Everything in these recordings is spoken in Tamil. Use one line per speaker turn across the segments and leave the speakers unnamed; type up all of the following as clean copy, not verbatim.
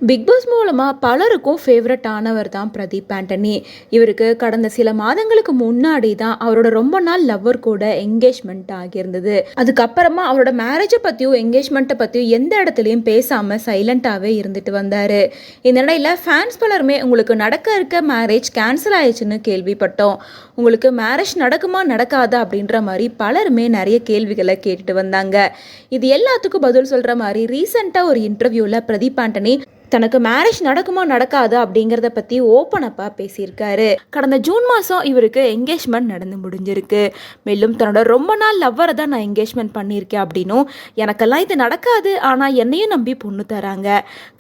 பிக் பாஸ் மூலமாக பலருக்கும் ஃபேவரட் ஆனவர் தான் பிரதீப் ஆண்டனி. இவருக்கு கடந்த சில மாதங்களுக்கு முன்னாடி தான் அவரோட ரொம்ப நாள் லவ்வர் கூட என்கேஜ்மெண்ட் ஆகியிருந்தது. அதுக்கப்புறமா அவரோட மேரேஜை பற்றியும் என்கேஜ்மெண்ட்டை பற்றியும் எந்த இடத்துலையும் பேசாமல் சைலண்ட்டாகவே இருந்துட்டு வந்தார். இந்த நிலையில் ஃபேன்ஸ் பலருமே உங்களுக்கு நடக்க இருக்க மேரேஜ் கேன்சல் ஆயிடுச்சுன்னு கேள்விப்பட்டோம், உங்களுக்கு மேரேஜ் நடக்குமா நடக்காதா அப்படின்ற மாதிரி பலருமே நிறைய கேள்விகளை கேட்டுட்டு வந்தாங்க. இது எல்லாத்துக்கும் பதில் சொல்கிற மாதிரி ரீசெண்டாக ஒரு இன்டர்வியூவில் பிரதீப் ஆண்டனி தனக்கு மேரேஜ் நடக்குமா நடக்காதா அப்படிங்கிறத பற்றி ஓப்பனப்பாக பேசியிருக்காரு. கடந்த ஜூன் மாதம் இவருக்கு என்கேஜ்மெண்ட் நடந்து முடிஞ்சிருக்கு. மேலும் தன்னோட ரொம்ப நாள் லவ்வரை தான் நான் என்கேஜ்மெண்ட் பண்ணியிருக்கேன் அப்படின்னும், எனக்கெல்லாம் இது நடக்காது, ஆனால் என்னையும் நம்பி பொண்ணு தராங்க,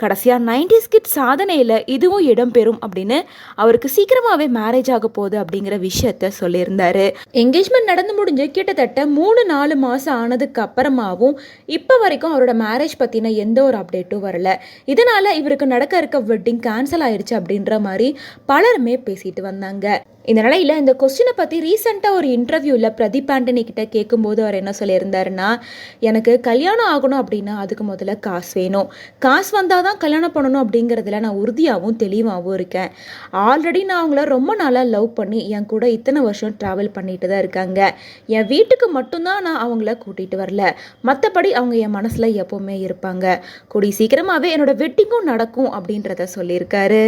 கடைசியாக 90s கிட் சாதனையில் இதுவும் இடம்பெறும் அப்படின்னு அவருக்கு சீக்கிரமாகவே மேரேஜ் ஆக போகுது அப்படிங்கிற விஷயத்த சொல்லியிருந்தாரு. என்கேஜ்மெண்ட் நடந்து முடிஞ்சு கிட்டத்தட்ட 3-4 மாதம் ஆனதுக்கு அப்புறமாவும் இப்போ வரைக்கும் அவரோட மேரேஜ் பற்றின எந்த ஒரு அப்டேட்டும் வரல. இதனால் இவருக்கு நடக்க இருக்க வெட்டிங் கேன்சல் ஆயிடுச்சு அப்படின்ற மாதிரி பலருமே பேசிட்டு வந்தாங்க. இந்த நிலையில் இந்த கொஸ்டினை பற்றி ரீசெண்டாக ஒரு இன்டர்வியூவில் பிரதீப் ஆண்டனி கிட்ட கேட்கும்போது அவர் என்ன சொல்லியிருந்தாருன்னா, எனக்கு கல்யாணம் ஆகணும் அப்படின்னா அதுக்கு முதல்ல காசு வேணும், காசு வந்தால் தான் கல்யாணம் பண்ணணும் அப்படிங்கிறதுல நான் உறுதியாகவும் தெளிவாகவும் இருக்கேன். ஆல்ரெடி நான் அவங்கள ரொம்ப நாளாக லவ் பண்ணி என் கூட இத்தனை வருஷம் ட்ராவல் பண்ணிட்டு தான் இருக்காங்க. என் வீட்டுக்கு மட்டும்தான் நான் அவங்கள கூட்டிகிட்டு வரல, மற்றபடி அவங்க என் மனசில் எப்போவுமே இருப்பாங்க. கூடி சீக்கிரமாகவே என்னோட வெட்டிங்கும் நடக்கும் அப்படின்றத சொல்லியிருக்காரு.